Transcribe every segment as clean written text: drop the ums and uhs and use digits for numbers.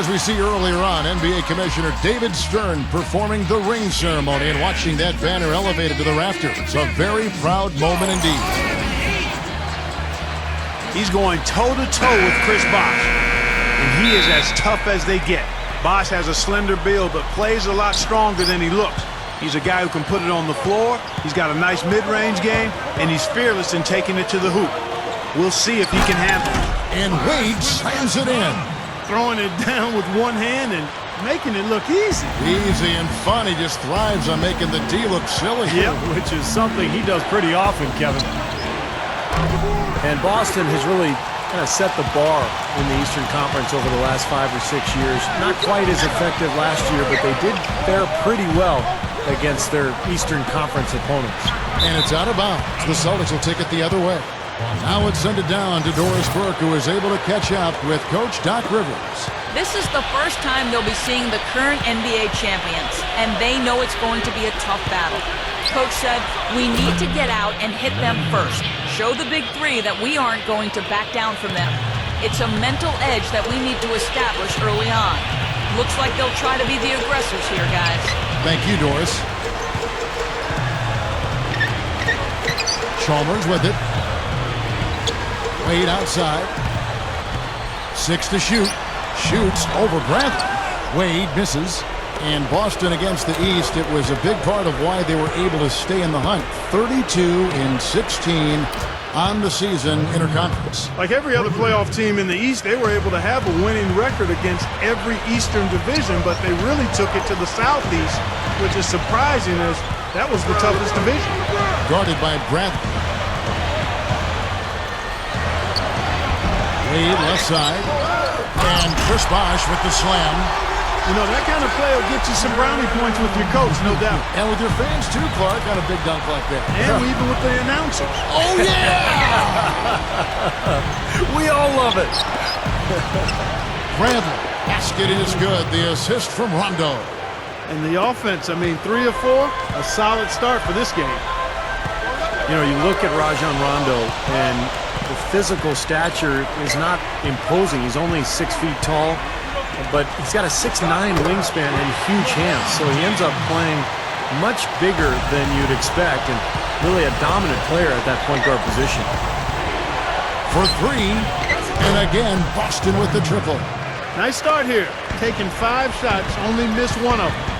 As we see earlier on, NBA Commissioner David Stern performing the ring ceremony and watching that banner elevated to the rafters. A very proud moment indeed. He's going toe-to-toe with Chris Bosh, and he is as tough as they get. Bosh has a slender build, but plays a lot stronger than he looks. He's a guy who can put it on the floor. He's got a nice mid-range game, and he's fearless in taking it to the hoop. We'll see if he can handle it. And Wade slams it in. Throwing it down with one hand and making it look easy. Easy and fun. He just thrives on making the D look silly. Yep, which is something he does pretty often, Kevin. And Boston has really kind of set the bar in the Eastern Conference over the last 5 or 6 years. Not quite as effective last year, but they did fare pretty well against their Eastern Conference opponents. And it's out of bounds. The Celtics will take it the other way. Now it's send it down to Doris Burke, who is able to catch up with Coach Doc Rivers. This is the first time they'll be seeing the current NBA champions, and they know it's going to be a tough battle. Coach said, we need to get out and hit them first. Show the big three that we aren't going to back down from them. It's a mental edge that we need to establish early on. Looks like they'll try to be the aggressors here, guys. Thank you, Doris. Chalmers with it. Wade outside. 6 to shoot. Shoots over Bradley. Wade misses. And Boston against the East, it was a big part of why they were able to stay in the hunt. 32-16 on the season interconference. Like every other playoff team in the East, they were able to have a winning record against every Eastern division, but they really took it to the Southeast, which is surprising as that was the toughest division. Guarded by Bradley. Wade left side. And Chris Bosh with the slam. You know, that kind of play will get you some brownie points with your coach, no doubt. And with your fans too, Clark, on a big dunk like that. And even with the announcers. Oh, yeah! We all love it. Bradley. Basket is good. The assist from Rondo. And the offense, I mean, 3 of 4, a solid start for this game. You know, you look at Rajon Rondo, and the physical stature is not imposing. He's only 6 feet tall, but he's got a 6'9" wingspan and huge hands, so he ends up playing much bigger than you'd expect, and really a dominant player at that point guard position. For 3, and again, Boston with the triple. Nice start here. Taking 5 shots, only missed 1 of them.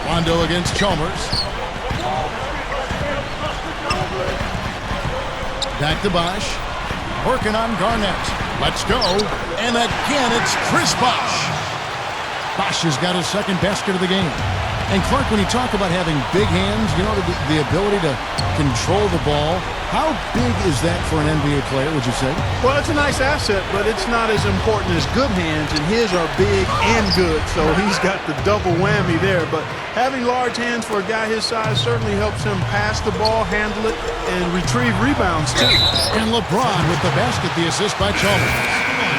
Rondo against Chalmers. Back to Bosh. Working on Garnett. Let's go. And again, it's Chris Bosh. Bosh has got his second basket of the game. And Clark, when you talk about having big hands, you know, the ability to control the ball, how big is that for an NBA player, would you say? Well, it's a nice asset, but it's not as important as good hands, and his are big and good, so he's got the double whammy there. But having large hands for a guy his size certainly helps him pass the ball, handle it, and retrieve rebounds, too. And LeBron with the basket, the assist by Chalmers.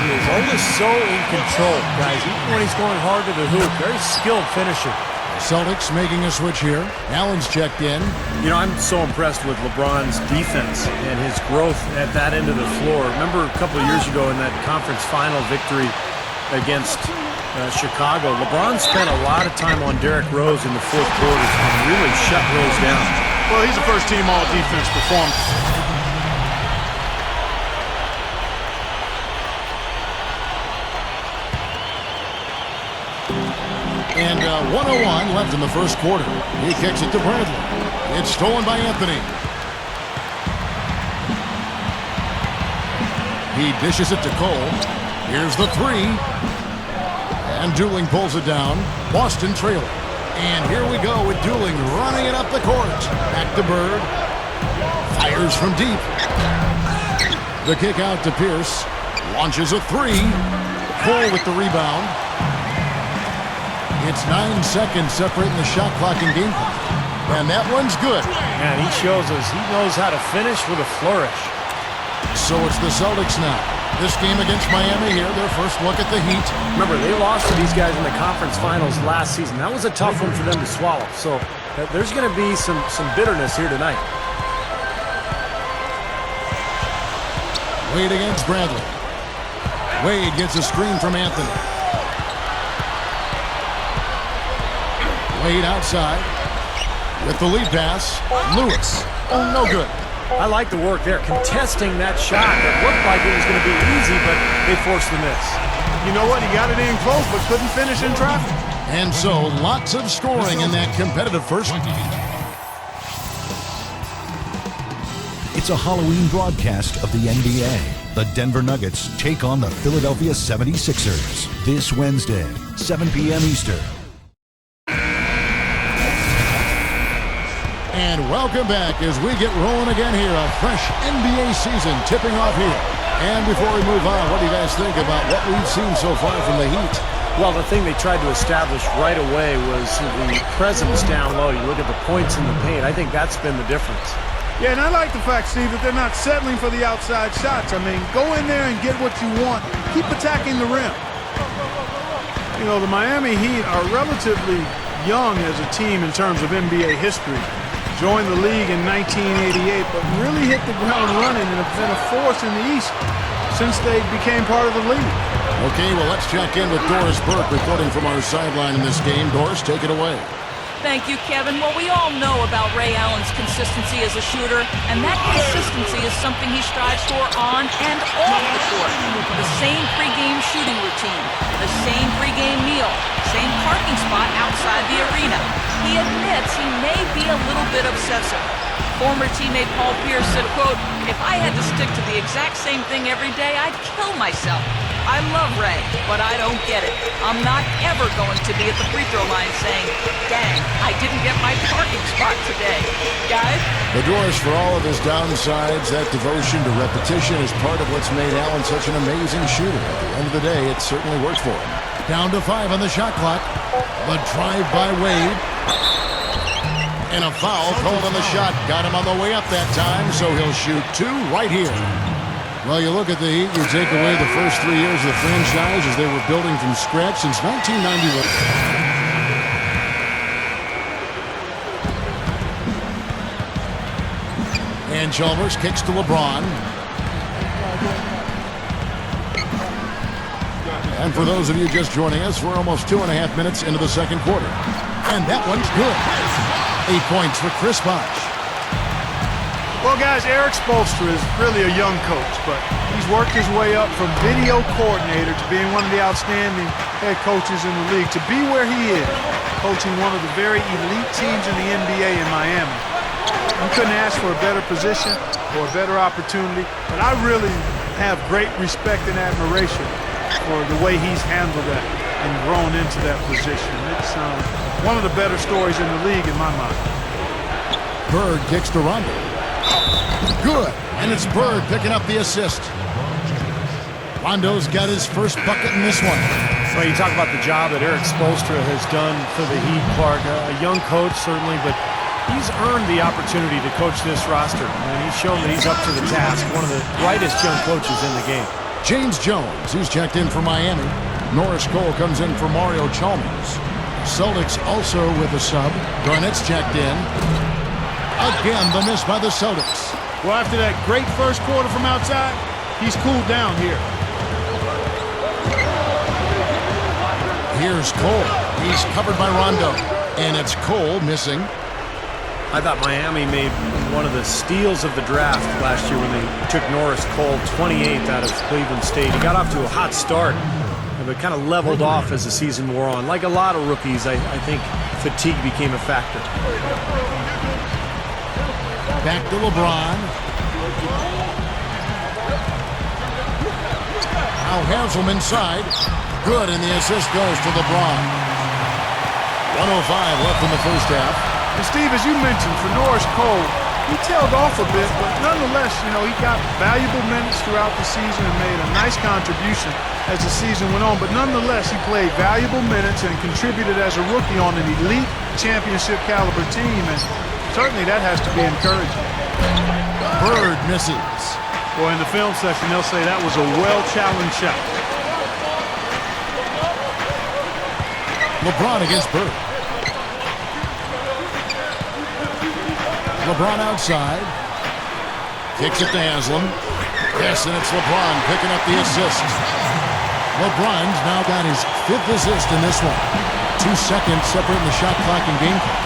He is always so in control, guys, even when he's going hard to the hoop. Very skilled finisher. Celtics making a switch here. Allen's checked in. You know, I'm so impressed with LeBron's defense and his growth at that end of the floor. Remember a couple of years ago in that conference final victory against Chicago, LeBron spent a lot of time on Derrick Rose in the fourth quarters and really shut Rose down. Well, he's a first-team all-defense performer. And 1:01 left in the first quarter. He kicks it to Bradley. It's stolen by Anthony. He dishes it to Cole. Here's the 3. And Dooling pulls it down. Boston trailing. And here we go with Dooling running it up the court. Back to Bird. Fires from deep. The kick out to Pierce. Launches a 3. Cole with the rebound. It's 9 seconds separating the shot clock and game clock. And that one's good. Man, he shows us he knows how to finish with a flourish. So it's the Celtics now. This game against Miami here, their first look at the Heat. Remember, they lost to these guys in the conference finals last season. That was a tough one for them to swallow. So there's going to be some bitterness here tonight. Wade against Bradley. Wade gets a screen from Anthony. Wade outside with the lead pass. Lewis. Oh, no good. I like the work there, contesting that shot that looked like it was going to be easy, but they forced the miss. You know what? He got it in close, but couldn't finish in traffic. And so, lots of scoring in that competitive first. It's a Halloween broadcast of the NBA. The Denver Nuggets take on the Philadelphia 76ers this Wednesday, 7 p.m. Eastern. And welcome back as we get rolling again here. A fresh NBA season tipping off here. And before we move on, what do you guys think about what we've seen so far from the Heat? Well, the thing they tried to establish right away was the presence down low. You look at the points in the paint. I think that's been the difference. Yeah, and I like the fact, Steve, that they're not settling for the outside shots. I mean, go in there and get what you want. Keep attacking the rim. You know, the Miami Heat are relatively young as a team in terms of NBA history. Joined the league in 1988, but really hit the ground running and have been a force in the East since they became part of the league. Okay, well, let's check in with Doris Burke reporting from our sideline in this game. Doris, take it away. Thank you, Kevin. Well, we all know about Ray Allen's consistency as a shooter, and that consistency is something he strives for on and off the court. The same pregame shooting routine, the same pregame meal, same parking spot outside the arena. He admits he may be a little bit obsessive. Former teammate Paul Pierce said, quote, "If I had to stick to the exact same thing every day, I'd kill myself. I love Ray, but I don't get it. I'm not ever going to be at the free throw line saying, dang, I didn't get my parking spot today." Guys? But Doris, for all of his downsides, that devotion to repetition is part of what's made Allen such an amazing shooter. At the end of the day, it certainly worked for him. Down to 5 on the shot clock. The drive by Wade. And a foul called on the shot. Got him on the way up that time, so he'll shoot 2 right here. Well, you look at the Heat, you take away the first 3 years of the franchise as they were building from scratch since 1991. And Chalmers kicks to LeBron. And for those of you just joining us, we're almost 2.5 minutes into the second quarter. And that one's good. 8 points for Chris Bosh. Well, guys, Eric Spoelstra is really a young coach, but he's worked his way up from video coordinator to being one of the outstanding head coaches in the league. To be where he is, coaching one of the very elite teams in the NBA in Miami, you couldn't ask for a better position or a better opportunity, but I really have great respect and admiration for the way he's handled that and grown into that position. It's one of the better stories in the league in my mind. Bird kicks to Rondo. Good. And it's Bird picking up the assist. Rondo's got his first bucket in this one. Well, you talk about the job that Eric Spoelstra has done for the Heat, Clark. A young coach, certainly, but he's earned the opportunity to coach this roster. And he's shown that he's up to the task. One of the brightest young coaches in the game. James Jones, he's checked in for Miami. Norris Cole comes in for Mario Chalmers. Celtics also with a sub. Garnett's checked in. Again, the miss by the Celtics. Well, after that great first quarter from outside, he's cooled down here. Here's Cole. He's covered by Rondo. And it's Cole missing. I thought Miami made one of the steals of the draft last year when they took Norris Cole, 28th out of Cleveland State. He got off to a hot start, but kind of leveled off as the season wore on. Like a lot of rookies, I think fatigue became a factor. Back to LeBron. Now Haslem inside. Good, and the assist goes to LeBron. 1:05 left in the first half. And Steve, as you mentioned, for Norris Cole, he tailed off a bit, but nonetheless, you know, he got valuable minutes throughout the season and made a nice contribution as the season went on. But nonetheless, he played valuable minutes and contributed as a rookie on an elite championship caliber team, and certainly that has to be encouraging. Bird misses. Boy, in the film section, they'll say that was a well-challenged shot. LeBron against Bird. LeBron outside. Kicks it to Haslem. Yes, and it's LeBron picking up the assist. LeBron's now got his 5th assist in this one. 2 seconds separating the shot clock and game clock.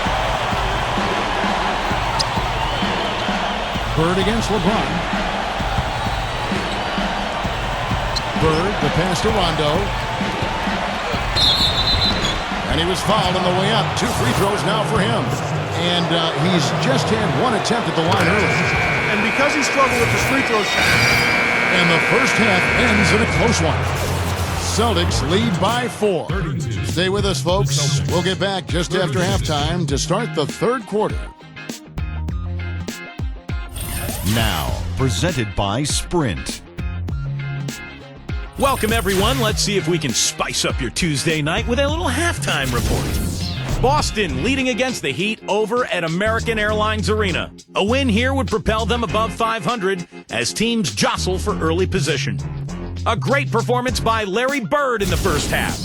Bird against LeBron. Bird, the pass to Rondo. And he was fouled on the way up. 2 free throws now for him. And he's just had 1 attempt at the line early. And because he struggled with his free throw shot. And the first half ends in a close one. Celtics lead by 4. Stay with us, folks. We'll get back just after halftime to start the 3rd quarter. Now, presented by Sprint. Welcome, everyone. Let's see if we can spice up your Tuesday night with a little halftime report. Boston leading against the Heat over at American Airlines Arena. A win here would propel them above 500 as teams jostle for early position. A great performance by Larry Bird in the first half.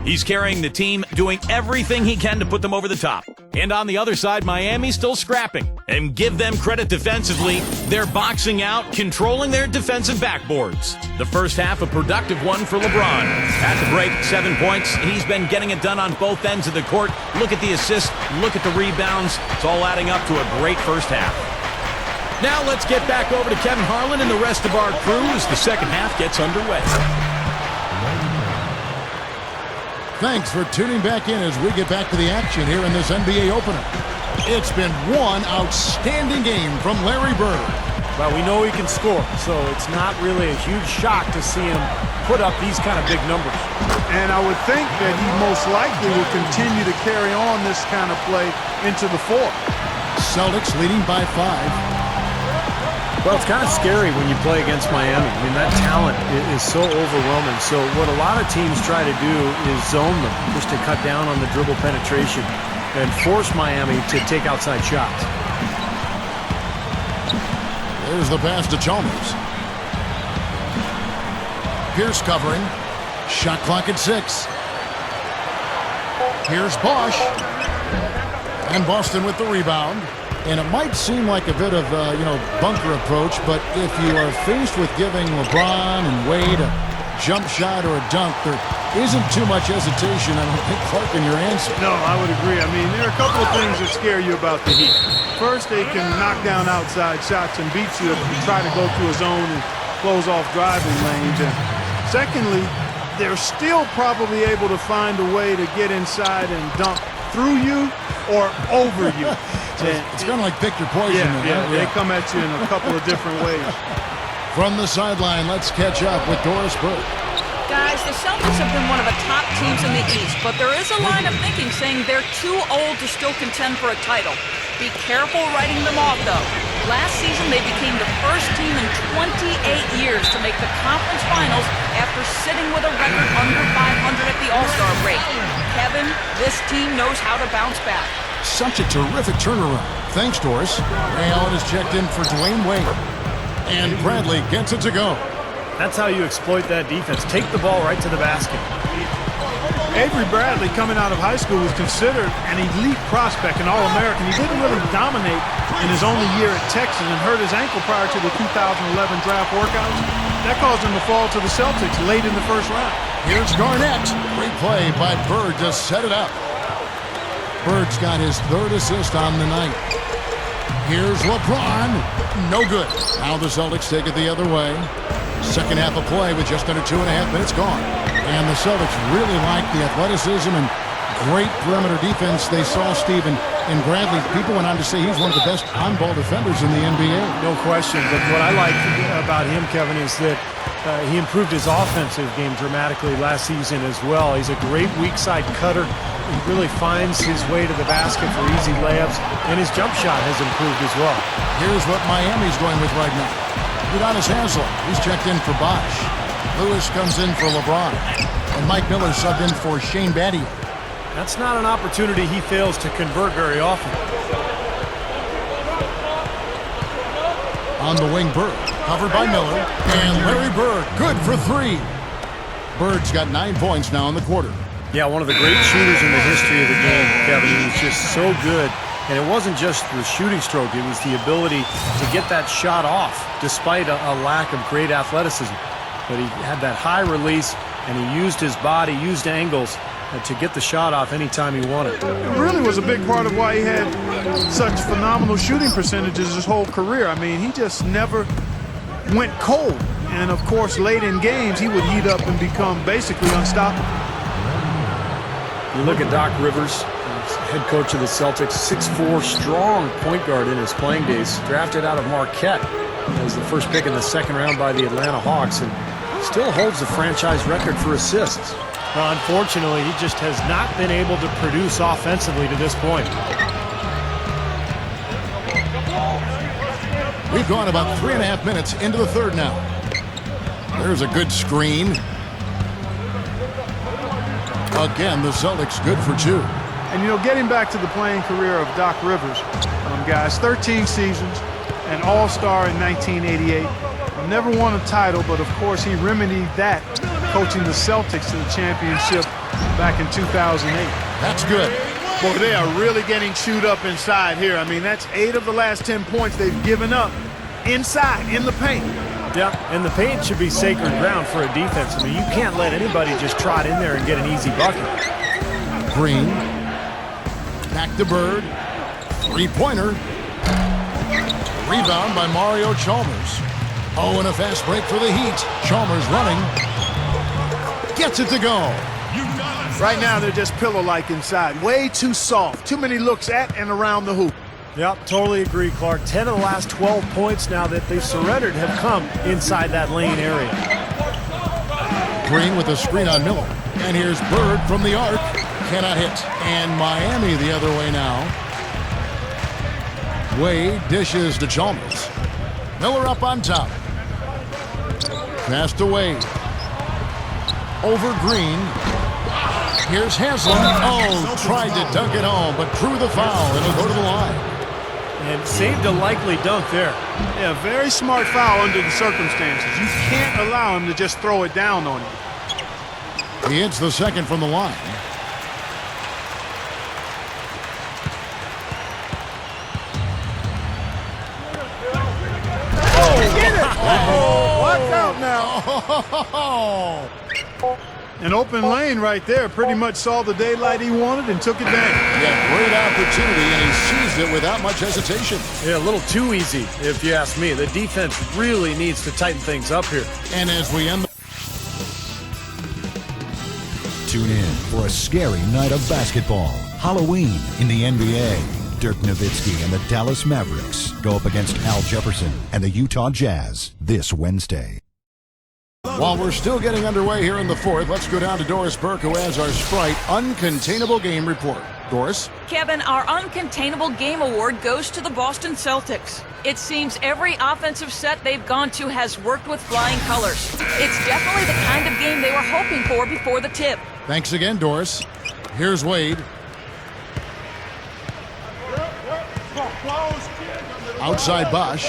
He's carrying the team, doing everything he can to put them over the top. And on the other side, Miami's still scrapping. And give them credit defensively, they're boxing out, controlling their defensive backboards. The first half, a productive one for LeBron. At the break, 7 points. He's been getting it done on both ends of the court. Look at the assists, look at the rebounds. It's all adding up to a great first half. Now let's get back over to Kevin Harlan and the rest of our crew as the second half gets underway. Thanks for tuning back in as we get back to the action here in this NBA opener. It's been one outstanding game from Larry Bird. Well, we know he can score, so it's not really a huge shock to see him put up these kind of big numbers. And I would think that he most likely will continue to carry on this kind of play into the 4th. Celtics leading by 5. Well, it's kind of scary when you play against Miami. I mean, that talent is so overwhelming. So what a lot of teams try to do is zone them just to cut down on the dribble penetration and force Miami to take outside shots. There's the pass to Chalmers. Pierce covering. Shot clock at 6. Here's Bosch. And Boston with the rebound. And it might seem like a bit of bunker approach, but if you are faced with giving LeBron and Wade a jump shot or a dunk, there isn't too much hesitation. I don't think, Clark, in your answer. No, I would agree. I mean, there are a couple of things that scare you about the Heat. First, they can knock down outside shots and beat you if you try to go through a zone and close off driving lanes. And secondly, they're still probably able to find a way to get inside and dunk through you or over you. It's kind of like pick your poison. Yeah, they come at you in a couple of different ways. From the sideline, let's catch up with Doris Burke. Guys, the Celtics have been one of the top teams in the East, but there is a line of thinking saying they're too old to still contend for a title. Be careful writing them off, though. Last season, they became the first team in 28 years to make the conference finals after sitting with a record under 500 at the All-Star break. Kevin, this team knows how to bounce back. Such a terrific turnaround. Thanks, Doris. Ray Allen is checked in for Dwayne Wade. And Bradley gets it to go. That's how you exploit that defense. Take the ball right to the basket. Avery Bradley, coming out of high school, was considered an elite prospect, an All-American. He didn't really dominate in his only year at Texas and hurt his ankle prior to the 2011 draft workouts. That caused him to fall to the Celtics late in the first round. Here's Garnett. Great play by Bird to set it up. Bird's got his 3rd assist on the night. Here's LeBron. No good. Now the Celtics take it the other way. Second half of play with just under 2.5 minutes gone. And the Celtics really like the athleticism and great perimeter defense they saw, Steve. And Bradley, people went on to say he's one of the best on-ball defenders in the NBA. No question. But what I like about him, Kevin, is that he improved his offensive game dramatically last season as well. He's a great weak side cutter. He really finds his way to the basket for easy layups, and his jump shot has improved as well. Here's what Miami's going with right now. Udonis Haslem, he's checked in for Bosch. Lewis comes in for LeBron. And Mike Miller subbed in for Shane Battier. That's not an opportunity he fails to convert very often. On the wing, Bird, covered by Miller. And Larry Bird, good for 3. Bird's got 9 points now in the quarter. Yeah, one of the great shooters in the history of the game, Kevin. He was just so good. And it wasn't just the shooting stroke. It was the ability to get that shot off despite a lack of great athleticism. But he had that high release, and he used his body, used angles to get the shot off anytime he wanted. It really was a big part of why he had such phenomenal shooting percentages his whole career. I mean, he just never went cold. And, of course, late in games, he would heat up and become basically unstoppable. You look at Doc Rivers, head coach of the Celtics, 6'4", strong point guard in his playing days, drafted out of Marquette as the first pick in the second round by the Atlanta Hawks, and still holds the franchise record for assists. Well, unfortunately, he just has not been able to produce offensively to this point. We've gone about 3.5 minutes into the third now. There's a good screen. Again, the Celtics good for 2. And, you know, getting back to the playing career of Doc Rivers, guys, 13 seasons, an All-Star in 1988. Never won a title, but, of course, he remedied that, coaching the Celtics to the championship back in 2008. That's good. Boy, they are really getting chewed up inside here. I mean, that's 8 of the last 10 points they've given up inside, in the paint. Yeah, and the paint should be sacred ground for a defense. I mean, you can't let anybody just trot in there and get an easy bucket. Green. Back to Bird. Three-pointer. Rebound by Mario Chalmers. Oh, and a fast break for the Heat. Chalmers running. Gets it to go. Right now, they're just pillow-like inside. Way too soft. Too many looks at and around the hoop. Yep, totally agree, Clark. 10 of the last 12 points now that they've surrendered have come inside that lane area. Green with a screen on Miller. And here's Bird from the arc. Cannot hit. And Miami the other way now. Wade dishes to Chalmers. Miller up on top. Pass to Wade. Over Green. Here's Haslem. Oh, tried to dunk it home, but drew the foul, and he'll go to the line. And saved a likely dunk there. Yeah, very smart foul under the circumstances. You can't allow him to just throw it down on you. He hits the second from the line. Watch out now. An open lane right there. Pretty much saw the daylight he wanted and took advantage. Yeah, great opportunity, and he seized it without much hesitation. Yeah, a little too easy, if you ask me. The defense really needs to tighten things up here. And as we end... Tune in for a scary night of basketball. Halloween in the NBA. Dirk Nowitzki and the Dallas Mavericks go up against Al Jefferson and the Utah Jazz this Wednesday. While we're still getting underway here in the fourth, let's go down to Doris Burke, who has our Sprite Uncontainable Game Report. Doris? Kevin, our Uncontainable Game Award goes to the Boston Celtics. It seems every offensive set they've gone to has worked with flying colors. It's definitely the kind of game they were hoping for before the tip. Thanks again, Doris. Here's Wade. Outside Bosch.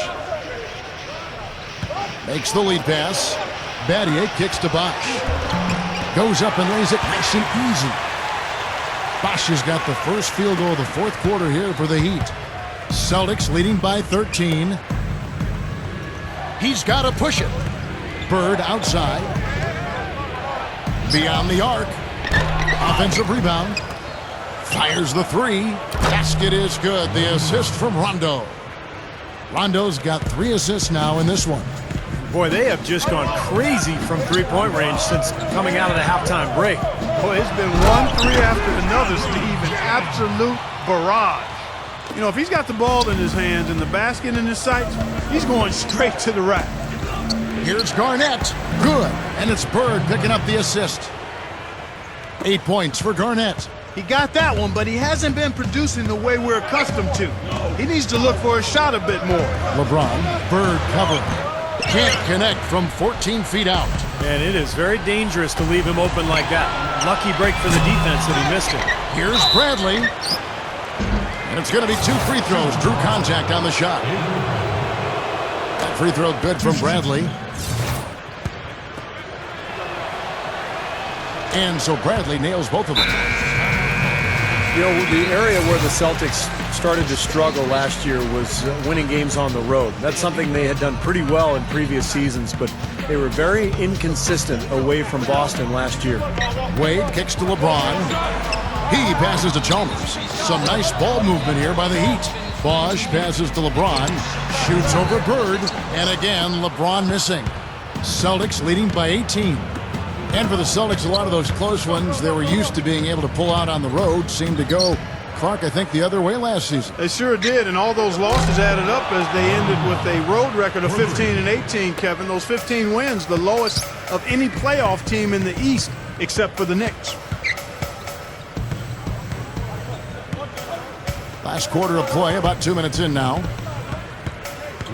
Makes the lead pass. Battier kicks to Bosch. Goes up and lays it nice and easy. Bosch has got the first field goal of the fourth quarter here for the Heat. Celtics leading by 13. He's got to push it. Bird outside. Beyond the arc. Offensive rebound. Fires the three. Basket is good. The assist from Rondo. Rondo's got 3 assists now in this one. Boy, they have just gone crazy from three-point range since coming out of the halftime break. Boy, it's been one three after another, Steve, an absolute barrage. You know, if he's got the ball in his hands and the basket in his sights, he's going straight to the rack. Here's Garnett. Good. And it's Bird picking up the assist. 8 points for Garnett. He got that one, but he hasn't been producing the way we're accustomed to. He needs to look for a shot a bit more. LeBron, Bird cover. Can't connect from 14 feet out. And it is very dangerous to leave him open like that. Lucky break for the defense that he missed it. Here's Bradley. And it's going to be 2 free throws. Drew contact on the shot. That free throw good from Bradley. And so Bradley nails both of them. You know, the area where the Celtics started to struggle last year was winning games on the road. That's something they had done pretty well in previous seasons, but They were very inconsistent away from Boston last year. Wade kicks to LeBron. He passes to Chalmers. Some nice ball movement here by the Heat. Bosch passes to LeBron. Shoots over Bird. And again, LeBron missing. Celtics leading by 18. And for the Celtics, a lot of those close ones they were used to being able to pull out on the road seemed to go, Clark, I think, the other way last season. They sure did, and all those losses added up as they ended with a road record of 15-18, Kevin. Those 15 wins, the lowest of any playoff team in the East, except for the Knicks. Last quarter of play, about 2 minutes in now.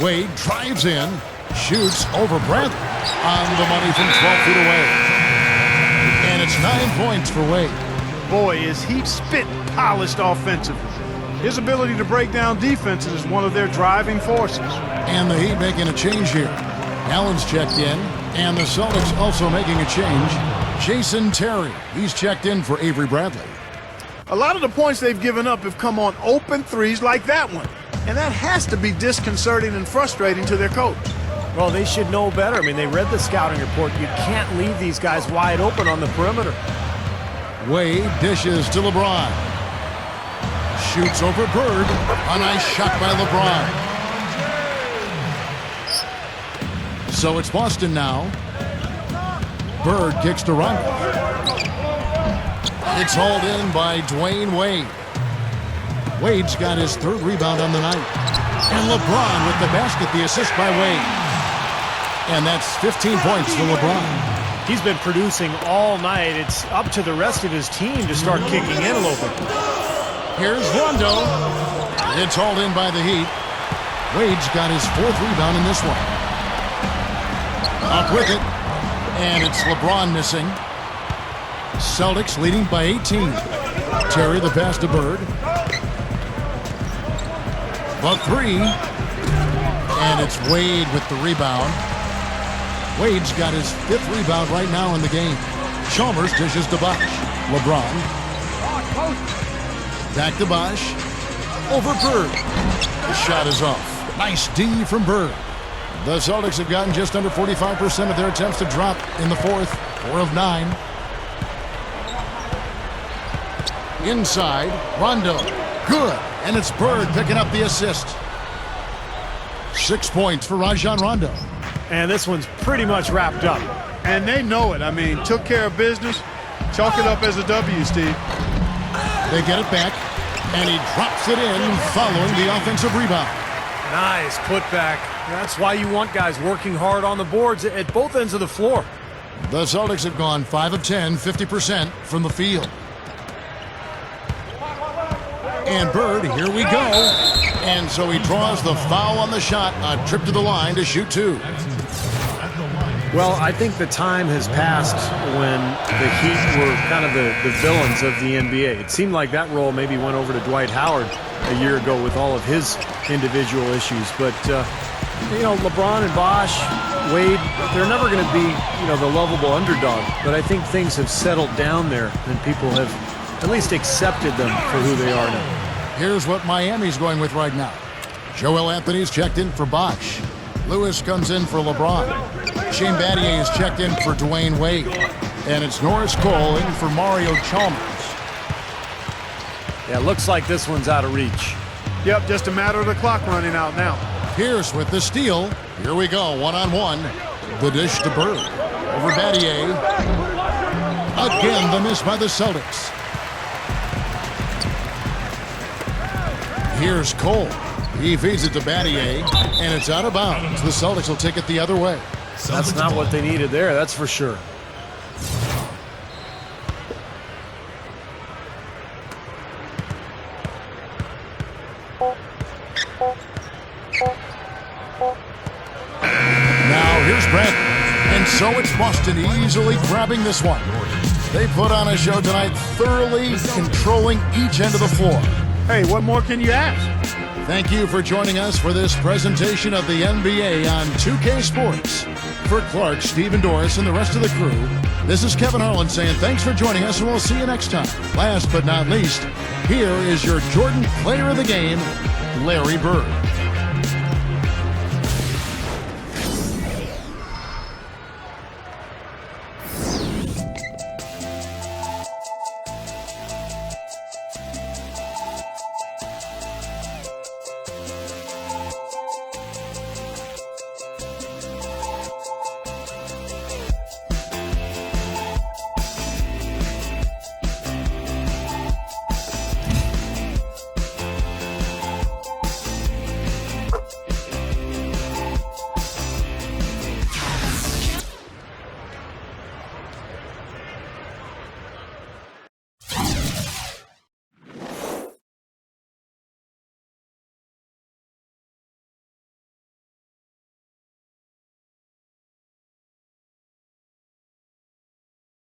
Wade drives in, shoots over Bradley on the money from 12 feet away. And it's 9 points for Wade. Boy, is he spit polished offensively. His ability to break down defenses is one of their driving forces. And the Heat making a change here. Allen's checked in, and the Celtics also making a change. Jason Terry, he's checked in for Avery Bradley. A lot of the points they've given up have come on open threes like that one. And that has to be disconcerting and frustrating to their coach. Well, they should know better. I mean, they read the scouting report. You can't leave these guys wide open on the perimeter. Wade dishes to LeBron. Shoots over Bird. A nice shot by LeBron. So it's Boston now. Bird kicks to Rondo. It's hauled in by Dwayne Wade. Wade's got his third rebound on the night. And LeBron with the basket, the assist by Wade. And that's 15 points for LeBron. He's been producing all night. It's up to the rest of his team to start kicking in a little bit. Here's Rondo. It's hauled in by the Heat. Wade's got his fourth rebound in this one. Up with it. And it's LeBron missing. Celtics leading by 18. Terry the pass to Bird. The three. And it's Wade with the rebound. Wade's got his fifth rebound right now in the game. Chalmers dishes to Bosch. LeBron. Back to Bosch. Over Bird. The shot is off. Nice D from Bird. The Celtics have gotten just under 45% of their attempts to drop in the fourth. 4 of 9. Inside, Rondo. Good. And it's Bird picking up the assist. 6 points for Rajon Rondo. And this one's pretty much wrapped up. And they know it. I mean, took care of business. Chalk it up as a W, Steve. They get it back, and he drops it in following the offensive rebound. Nice putback. That's why you want guys working hard on the boards at both ends of the floor. The Celtics have gone 5 of 10, 50% from the field. And Bird, here we go. And so he draws the foul on the shot, a trip to the line to shoot 2. Well, I think the time has passed when the Heat were kind of the villains of the NBA. It seemed like that role maybe went over to Dwight Howard a year ago with all of his individual issues. But, you know, LeBron and Bosch, Wade, they're never going to be, you know, the lovable underdog. But I think things have settled down there and people have at least accepted them for who they are now. Here's what Miami's going with right now. Joel Anthony's checked in for Bosch. Lewis comes in for LeBron. Shane Battier is checked in for Dwayne Wade. And it's Norris Cole in for Mario Chalmers. Yeah, looks like this one's out of reach. Yep, just a matter of the clock running out now. Pierce with the steal. Here we go, one-on-one. The dish to Bird. Over Battier. Again, the miss by the Celtics. Here's Cole. He feeds it to Battier, and it's out of bounds. The Celtics will take it the other way. That's not what they needed there, that's for sure. Now here's Brent. And so it's Boston easily grabbing this one. They put on a show tonight, thoroughly controlling each end of the floor. Hey, what more can you ask? Thank you for joining us for this presentation of the NBA on 2K Sports. For Clark, Steve, and Doris, and the rest of the crew, this is Kevin Harlan saying thanks for joining us, and we'll see you next time. Last but not least, here is your Jordan Player of the Game, Larry Bird.